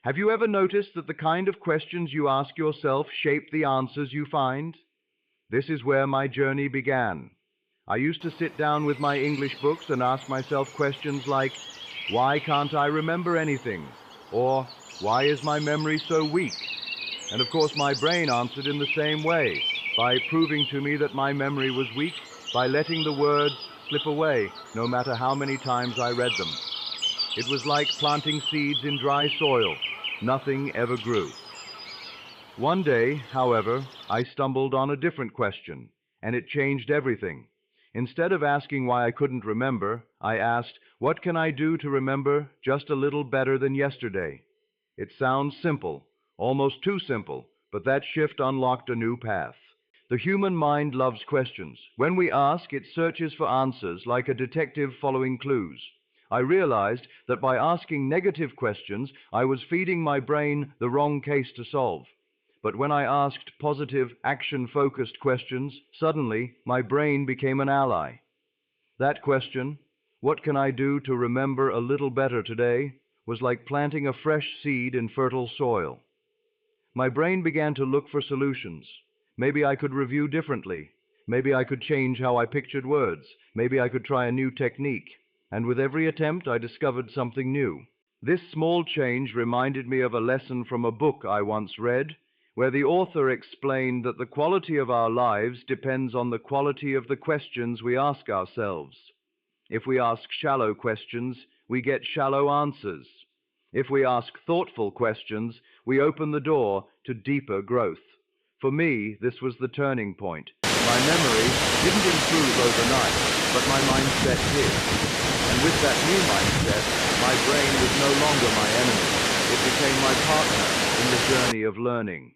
Have you ever noticed that the kind of questions you ask yourself shape the answers you find? This is where my journey began. I used to sit down with my English books and ask myself questions like, why can't I remember anything? Or, why is my memory so weak? And of course my brain answered in the same way, by proving to me that my memory was weak, by letting the words slip away, no matter how many times I read them. It was like planting seeds in dry soil. Nothing ever grew. One day, however, I stumbled on a different question, and it changed everything. Instead of asking why I couldn't remember, I asked, what can I do to remember just a little better than yesterday? It sounds simple, almost too simple, but that shift unlocked a new path. The human mind loves questions. When we ask, it searches for answers like a detective following clues. I realized that by asking negative questions, I was feeding my brain the wrong case to solve. But when I asked positive, action-focused questions, suddenly my brain became an ally. That question, what can I do to remember a little better today, was like planting a fresh seed in fertile soil. My brain began to look for solutions. Maybe I could review differently. Maybe I could change how I pictured words. Maybe I could try a new technique. And with every attempt, I discovered something new. This small change reminded me of a lesson from a book I once read, where the author explained that the quality of our lives depends on the quality of the questions we ask ourselves. If we ask shallow questions, we get shallow answers. If we ask thoughtful questions, we open the door to deeper growth. For me, this was the turning point. My memory didn't improve overnight, but my mindset did. And with that new mindset, my brain was no longer my enemy. It became my partner in the journey of learning.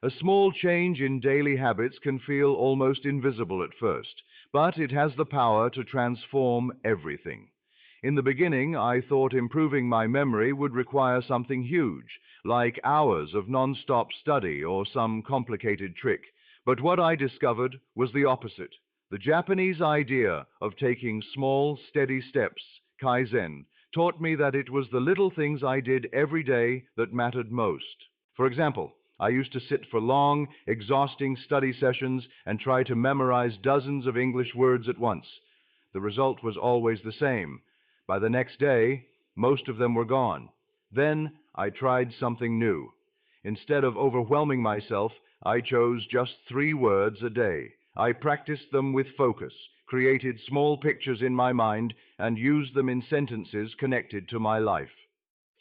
A small change in daily habits can feel almost invisible at first, but it has the power to transform everything. In the beginning, I thought improving my memory would require something huge, like hours of non-stop study or some complicated trick. But what I discovered was the opposite. The Japanese idea of taking small, steady steps, Kaizen, taught me that it was the little things I did every day that mattered most. For example, I used to sit for long, exhausting study sessions and try to memorize dozens of English words at once. The result was always the same. By the next day, most of them were gone. Then I tried something new. Instead of overwhelming myself, I chose just 3 words a day. I practiced them with focus, created small pictures in my mind, and used them in sentences connected to my life.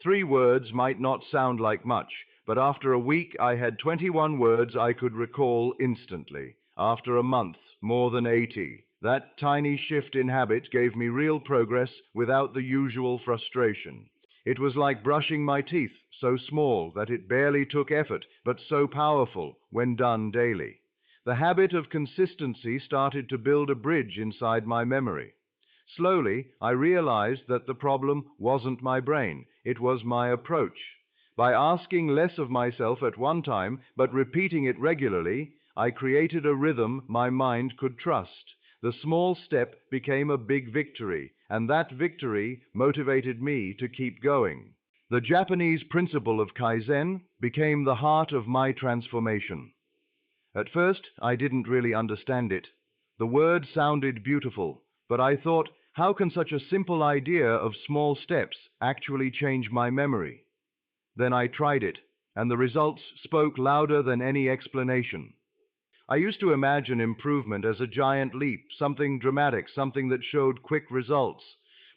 3 words might not sound like much, but after a week I had 21 words I could recall instantly. After a month, more than 80. That tiny shift in habit gave me real progress without the usual frustration. It was like brushing my teeth, so small that it barely took effort, but so powerful when done daily. The habit of consistency started to build a bridge inside my memory. Slowly, I realized that the problem wasn't my brain, it was my approach. By asking less of myself at one time, but repeating it regularly, I created a rhythm my mind could trust. The small step became a big victory, and that victory motivated me to keep going. The Japanese principle of Kaizen became the heart of my transformation. At first, I didn't really understand it. The word sounded beautiful, but I thought, how can such a simple idea of small steps actually change my memory? Then I tried it, and the results spoke louder than any explanation. I used to imagine improvement as a giant leap, something dramatic, something that showed quick results.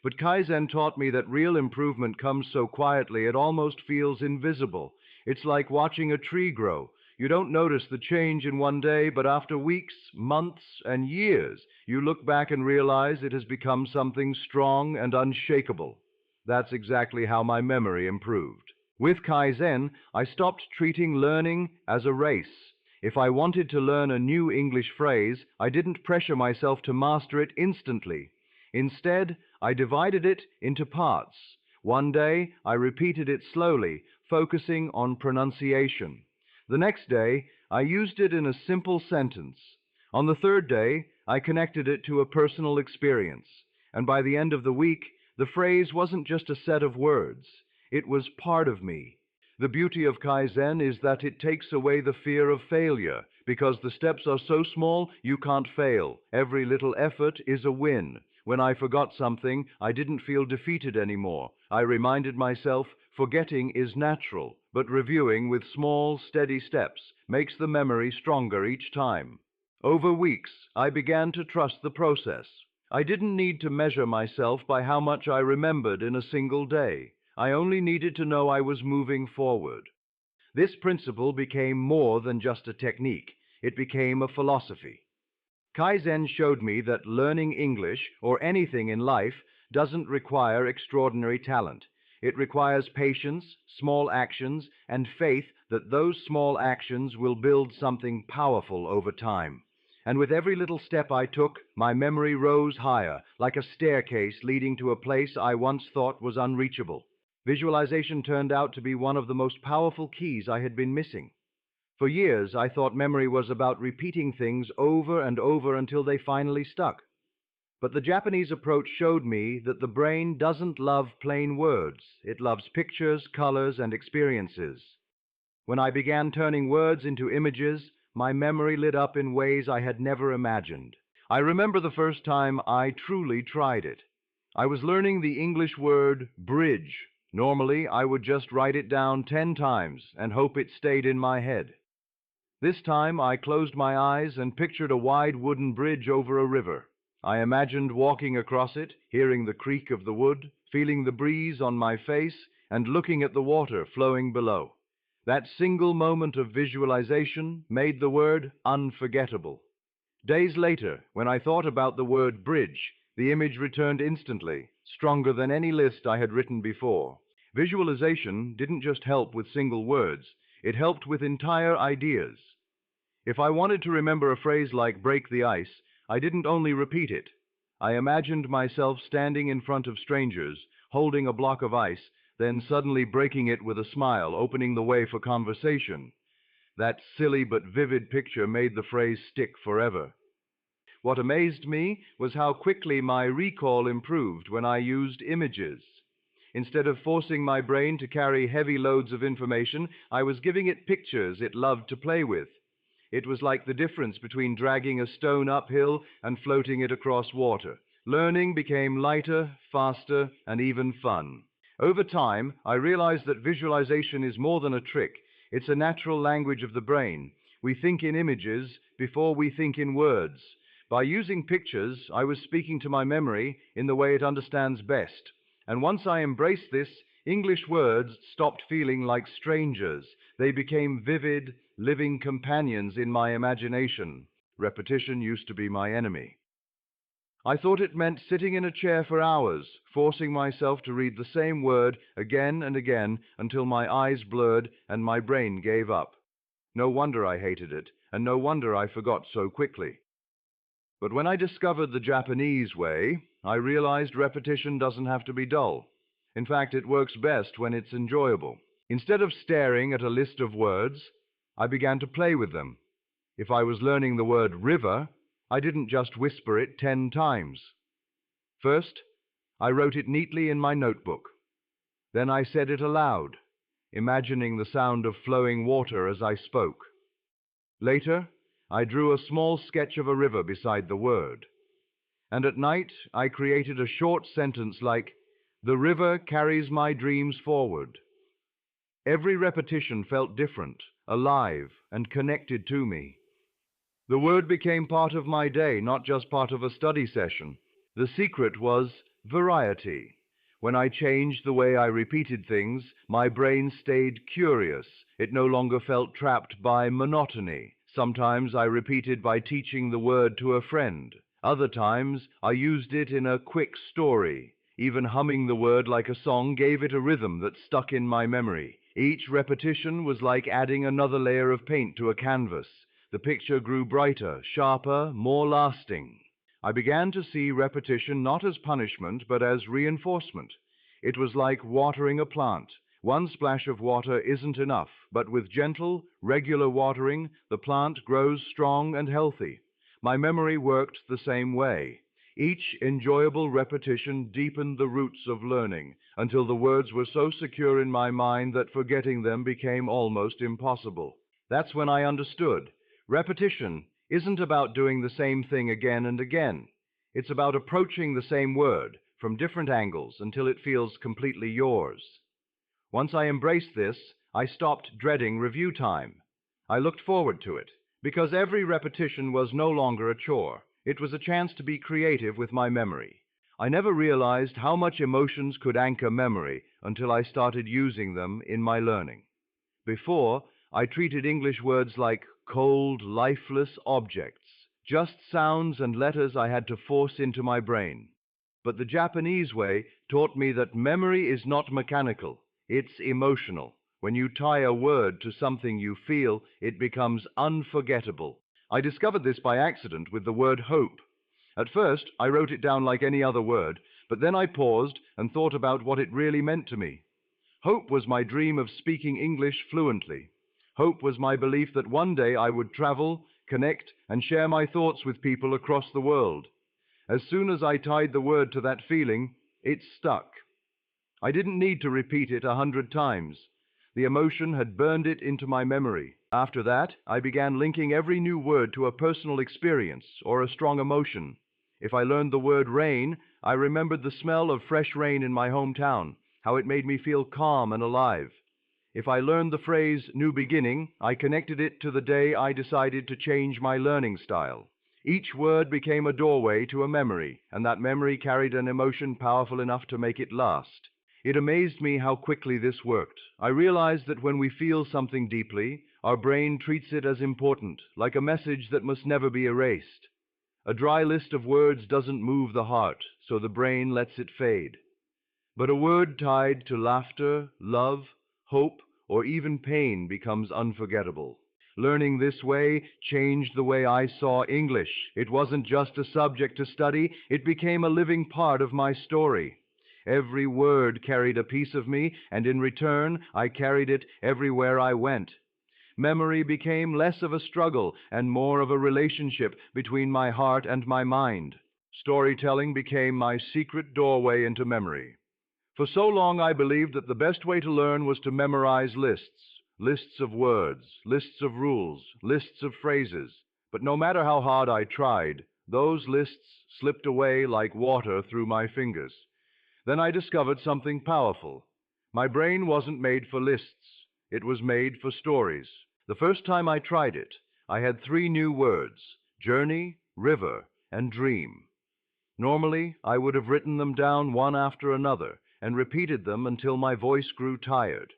But Kaizen taught me that real improvement comes so quietly it almost feels invisible. It's like watching a tree grow. You don't notice the change in one day, but after weeks, months, and years, you look back and realize it has become something strong and unshakable. That's exactly how my memory improved. With Kaizen, I stopped treating learning as a race. If I wanted to learn a new English phrase, I didn't pressure myself to master it instantly. Instead, I divided it into parts. One day, I repeated it slowly, focusing on pronunciation. The next day, I used it in a simple sentence. On the third day, I connected it to a personal experience. And by the end of the week, the phrase wasn't just a set of words. It was part of me. The beauty of Kaizen is that it takes away the fear of failure, because the steps are so small you can't fail. Every little effort is a win. When I forgot something, I didn't feel defeated anymore. I reminded myself forgetting is natural, but reviewing with small, steady steps makes the memory stronger each time. Over weeks, I began to trust the process. I didn't need to measure myself by how much I remembered in a single day. I only needed to know I was moving forward. This principle became more than just a technique. It became a philosophy. Kaizen showed me that learning English, or anything in life, doesn't require extraordinary talent. It requires patience, small actions, and faith that those small actions will build something powerful over time. And with every little step I took, my memory rose higher, like a staircase leading to a place I once thought was unreachable. Visualization turned out to be one of the most powerful keys I had been missing. For years, I thought memory was about repeating things over and over until they finally stuck. But the Japanese approach showed me that the brain doesn't love plain words. It loves pictures, colors, and experiences. When I began turning words into images, my memory lit up in ways I had never imagined. I remember the first time I truly tried it. I was learning the English word bridge. Normally, I would just write it down 10 times and hope it stayed in my head. This time I closed my eyes and pictured a wide wooden bridge over a river. I imagined walking across it, hearing the creak of the wood, feeling the breeze on my face, and looking at the water flowing below. That single moment of visualization made the word unforgettable. Days later, when I thought about the word bridge, the image returned instantly, stronger than any list I had written before. Visualization didn't just help with single words, it helped with entire ideas. If I wanted to remember a phrase like break the ice, I didn't only repeat it. I imagined myself standing in front of strangers, holding a block of ice, then suddenly breaking it with a smile, opening the way for conversation. That silly but vivid picture made the phrase stick forever. What amazed me was how quickly my recall improved when I used images. Instead of forcing my brain to carry heavy loads of information, I was giving it pictures it loved to play with. It was like the difference between dragging a stone uphill and floating it across water. Learning became lighter, faster, and even fun. Over time, I realized that visualization is more than a trick. It's a natural language of the brain. We think in images before we think in words. By using pictures, I was speaking to my memory in the way it understands best. And once I embraced this, English words stopped feeling like strangers. They became vivid, living companions in my imagination. Repetition used to be my enemy. I thought it meant sitting in a chair for hours, forcing myself to read the same word again and again until my eyes blurred and my brain gave up. No wonder I hated it, and no wonder I forgot so quickly. But when I discovered the Japanese way, I realized repetition doesn't have to be dull. In fact, it works best when it's enjoyable. Instead of staring at a list of words, I began to play with them. If I was learning the word river, I didn't just whisper it 10 times. First, I wrote it neatly in my notebook. Then I said it aloud, imagining the sound of flowing water as I spoke. Later, I drew a small sketch of a river beside the word. And at night, I created a short sentence like, "The river carries my dreams forward." Every repetition felt different, alive, and connected to me. The word became part of my day, not just part of a study session. The secret was variety. When I changed the way I repeated things, my brain stayed curious. It no longer felt trapped by monotony. Sometimes I repeated by teaching the word to a friend. Other times I used it in a quick story. Even humming the word like a song gave it a rhythm that stuck in my memory. Each repetition was like adding another layer of paint to a canvas. The picture grew brighter, sharper, more lasting. I began to see repetition not as punishment, but as reinforcement. It was like watering a plant. One splash of water isn't enough, but with gentle, regular watering, the plant grows strong and healthy. My memory worked the same way. Each enjoyable repetition deepened the roots of learning. until the words were so secure in my mind that forgetting them became almost impossible. That's when I understood. Repetition isn't about doing the same thing again and again. It's about approaching the same word from different angles until it feels completely yours. Once I embraced this, I stopped dreading review time. I looked forward to it, because every repetition was no longer a chore. It was a chance to be creative with my memory. I never realized how much emotions could anchor memory until I started using them in my learning. Before, I treated English words like cold, lifeless objects, just sounds and letters I had to force into my brain. But the Japanese way taught me that memory is not mechanical, it's emotional. When you tie a word to something you feel, it becomes unforgettable. I discovered this by accident with the word hope. At first, I wrote it down like any other word, but then I paused and thought about what it really meant to me. Hope was my dream of speaking English fluently. Hope was my belief that one day I would travel, connect, and share my thoughts with people across the world. As soon as I tied the word to that feeling, it stuck. I didn't need to repeat it 100 times. The emotion had burned it into my memory. After that, I began linking every new word to a personal experience or a strong emotion. If I learned the word rain, I remembered the smell of fresh rain in my hometown, how it made me feel calm and alive. If I learned the phrase new beginning, I connected it to the day I decided to change my learning style. Each word became a doorway to a memory, and that memory carried an emotion powerful enough to make it last. It amazed me how quickly this worked. I realized that when we feel something deeply, our brain treats it as important, like a message that must never be erased. A dry list of words doesn't move the heart, so the brain lets it fade. But a word tied to laughter, love, hope, or even pain becomes unforgettable. Learning this way changed the way I saw English. It wasn't just a subject to study, it became a living part of my story. Every word carried a piece of me, and in return, I carried it everywhere I went. Memory became less of a struggle and more of a relationship between my heart and my mind. Storytelling became my secret doorway into memory. For so long I believed that the best way to learn was to memorize lists, lists of words, lists of rules, lists of phrases. But no matter how hard I tried, those lists slipped away like water through my fingers. Then I discovered something powerful. My brain wasn't made for lists. It was made for stories. The first time I tried it, I had 3 new words: journey, river, and dream. Normally, I would have written them down one after another and repeated them until my voice grew tired.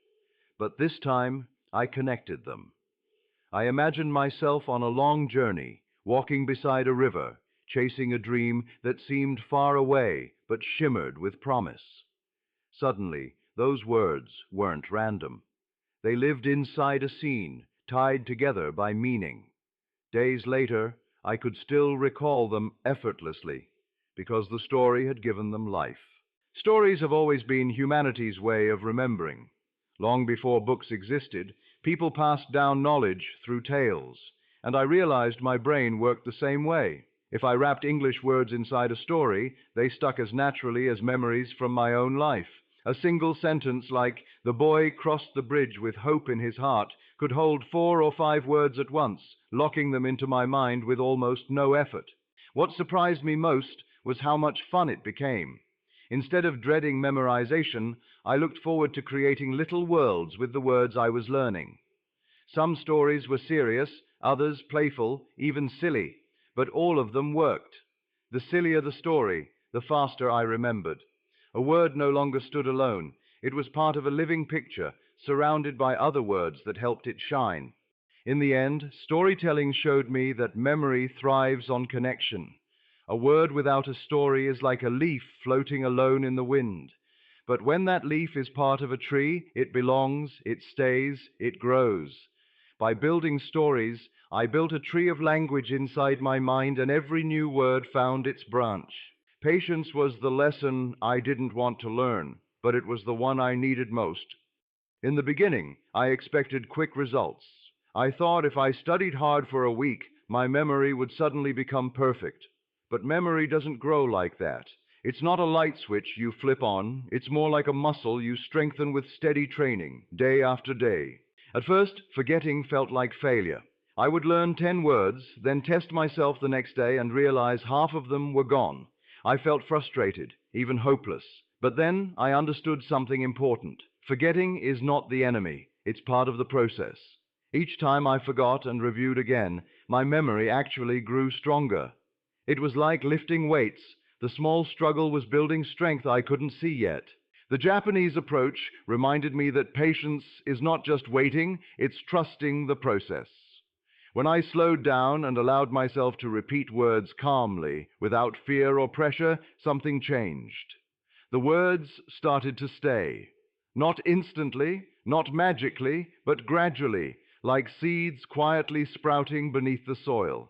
But this time, I connected them. I imagined myself on a long journey, walking beside a river, chasing a dream that seemed far away but shimmered with promise. Suddenly, those words weren't random. They lived inside a scene, tied together by meaning. Days later, I could still recall them effortlessly, because the story had given them life. Stories have always been humanity's way of remembering. Long before books existed, people passed down knowledge through tales, and I realized my brain worked the same way. If I wrapped English words inside a story, they stuck as naturally as memories from my own life. A single sentence like, "The boy crossed the bridge with hope in his heart," could hold 4 or 5 words at once, locking them into my mind with almost no effort. What surprised me most was how much fun it became. Instead of dreading memorization, I looked forward to creating little worlds with the words I was learning. Some stories were serious, others playful, even silly, but all of them worked. The sillier the story, the faster I remembered. A word no longer stood alone. It was part of a living picture, surrounded by other words that helped it shine. In the end, storytelling showed me that memory thrives on connection. A word without a story is like a leaf floating alone in the wind. But when that leaf is part of a tree, it belongs, it stays, it grows. By building stories, I built a tree of language inside my mind, and every new word found its branch. Patience was the lesson I didn't want to learn, but it was the one I needed most. In the beginning, I expected quick results. I thought if I studied hard for a week, my memory would suddenly become perfect. But memory doesn't grow like that. It's not a light switch you flip on, it's more like a muscle you strengthen with steady training, day after day. At first, forgetting felt like failure. I would learn 10 words, then test myself the next day and realize half of them were gone. I felt frustrated, even hopeless. But then I understood something important. Forgetting is not the enemy, it's part of the process. Each time I forgot and reviewed again, my memory actually grew stronger. It was like lifting weights. The small struggle was building strength I couldn't see yet. The Japanese approach reminded me that patience is not just waiting, it's trusting the process. When I slowed down and allowed myself to repeat words calmly, without fear or pressure, something changed. The words started to stay. Not instantly, not magically, but gradually, like seeds quietly sprouting beneath the soil.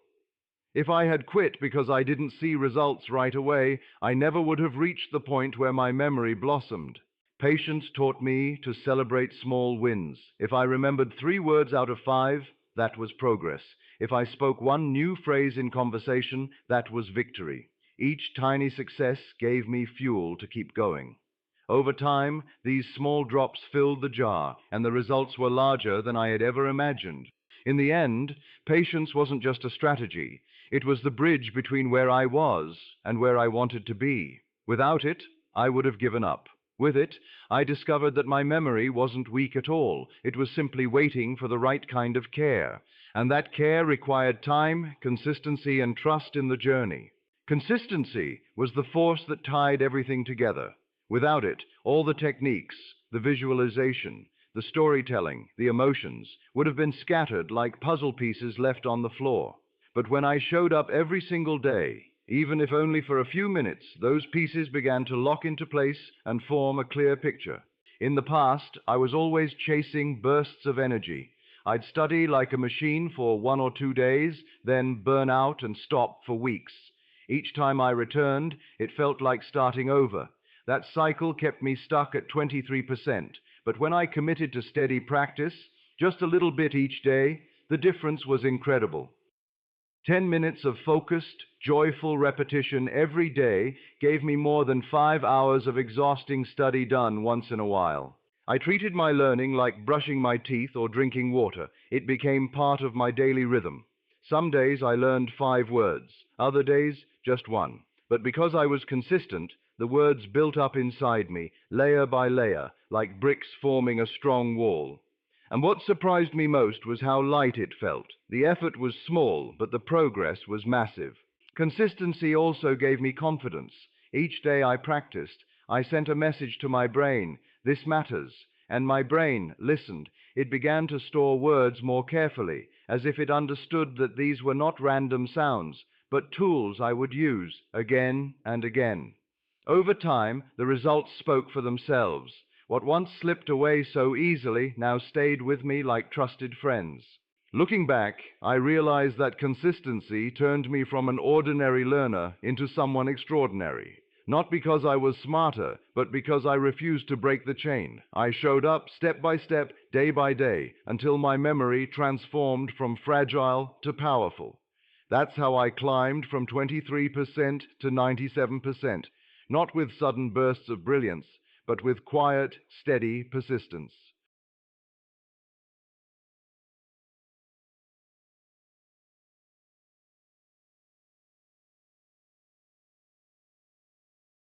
If I had quit because I didn't see results right away, I never would have reached the point where my memory blossomed. Patience taught me to celebrate small wins. If I remembered 3 words out of 5, that was progress. If I spoke one new phrase in conversation, that was victory. Each tiny success gave me fuel to keep going. Over time, these small drops filled the jar, and the results were larger than I had ever imagined. In the end, patience wasn't just a strategy. It was the bridge between where I was and where I wanted to be. Without it, I would have given up. With it, I discovered that my memory wasn't weak at all. It was simply waiting for the right kind of care. And that care required time, consistency, and trust in the journey. Consistency was the force that tied everything together. Without it, all the techniques, the visualization, the storytelling, the emotions, would have been scattered like puzzle pieces left on the floor. But when I showed up every single day, even if only for a few minutes, those pieces began to lock into place and form a clear picture. In the past, I was always chasing bursts of energy. I'd study like a machine for 1 or 2 days, then burn out and stop for weeks. Each time I returned, it felt like starting over. That cycle kept me stuck at 23%. But when I committed to steady practice, just a little bit each day, the difference was incredible. 10 minutes of focused, joyful repetition every day gave me more than 5 hours of exhausting study done once in a while. I treated my learning like brushing my teeth or drinking water. It became part of my daily rhythm. Some days I learned 5 words, other days just 1. But because I was consistent, the words built up inside me, layer by layer, like bricks forming a strong wall. And what surprised me most was how light it felt. The effort was small, but the progress was massive. Consistency also gave me confidence. Each day I practiced, I sent a message to my brain, "This matters," and my brain listened. It began to store words more carefully, as if it understood that these were not random sounds, but tools I would use again and again. Over time, the results spoke for themselves. What once slipped away so easily now stayed with me like trusted friends. Looking back, I realized that consistency turned me from an ordinary learner into someone extraordinary. Not because I was smarter, but because I refused to break the chain. I showed up step by step, day by day, until my memory transformed from fragile to powerful. That's how I climbed from 23% to 97%. Not with sudden bursts of brilliance, but with quiet, steady persistence.